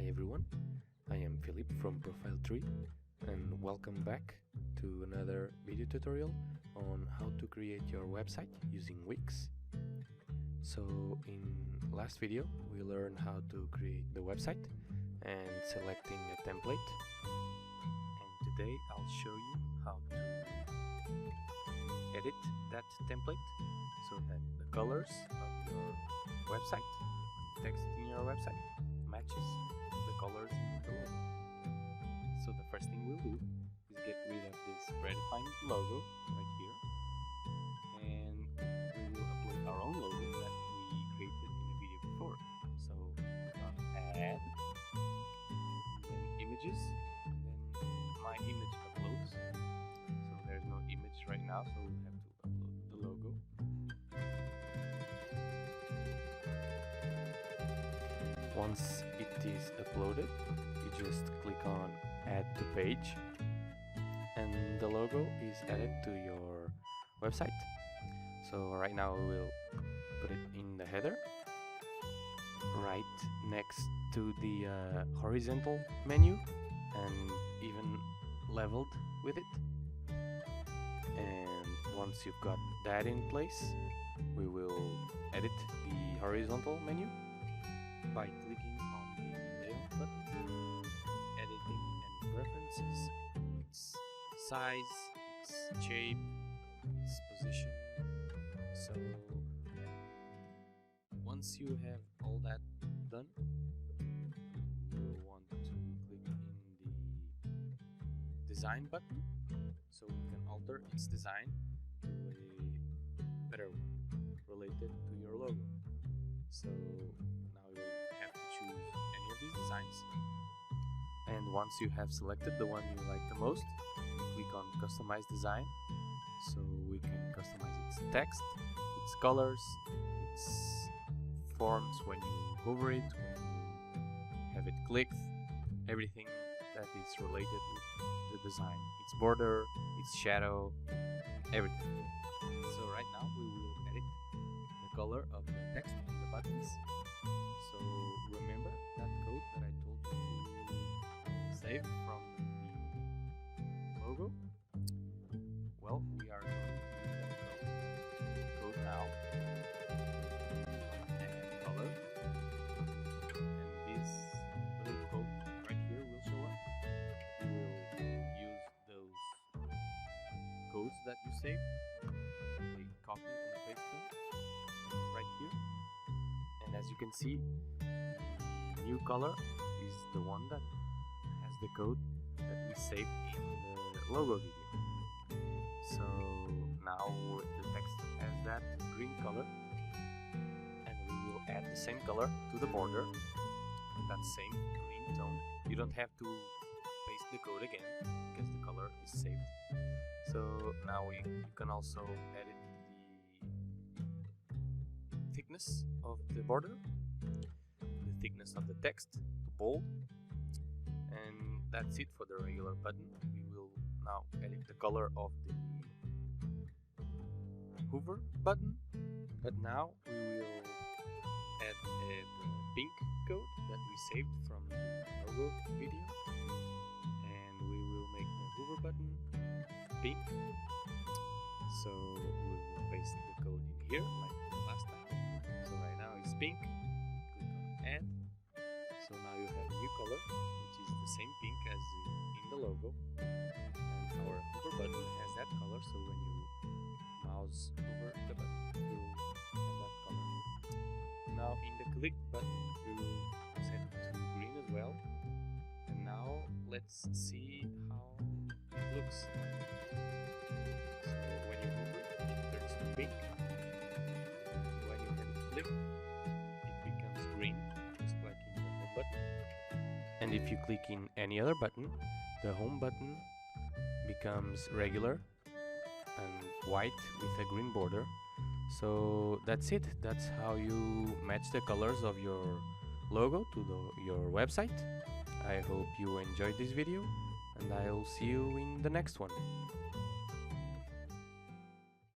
everyone, I am Philip from Profile Tree and welcome back to another video tutorial on how to create your website using Wix. So in last video we learned how to create the website and selecting a template, and today I'll show you how to edit that template so that the colors of your website, text in your website, matches the colors in the logo. So the first thing we'll do is get rid of this predefined logo right here, and we will upload our own logo that we created in a video before. So click on add, and then images, and then my image uploads. So there's no image right now, so we'll have to upload the logo. Once it is uploaded, you just click on add to page and the logo is added to your website. So right now we will put it in the header right next to the horizontal menu and even leveled with it. And once you've got that in place, we will edit the horizontal menu by clicking on the layout button, editing any preferences, its size, its shape, its position. So once you have all that done, you want to click in the design button so we can alter its design to a better one related to your logo. So have to choose any of these designs, and once you have selected the one you like the most, you click on customize design so we can customize its text, its colors, its forms when you hover it, when you have it clicked, everything that is related with the design, its border, its shadow, everything. So right now we will edit the color of the text and the buttons. So remember that code that I told you to save from the logo? Well, we are going to use that code now. Add color. And this little code right here will show up. You will use those codes that you saved. Simply copy and paste them right here. And as you can see, the new color is the one that has the code that we saved in the logo video. So now the text has that green color, and we will add the same color to the border, that same green tone. You don't have to paste the code again because the color is saved. So now you can also edit the thickness of the border, the thickness of the text to bold, and that's it for the regular button. We will now edit the color of the hover button, but now we will add the pink code that we saved from the logo video, and we will make the hover button pink. So we will paste the code in here like last time. So right now it's pink. Click on add. So now you have a new color, which is the same pink as in the logo, and our hover button has that color. So when you mouse over the button, you have that color. Now in the click button, we will set it to green as well. And now let's see how it looks. So when you hover, it turns to pink. When you have it flipped, it becomes green, just like in the home button. And if you click in any other button, the home button becomes regular and white with a green border. So that's it. That's how you match the colors of your logo to your website. I hope you enjoyed this video, and I'll see you in the next one.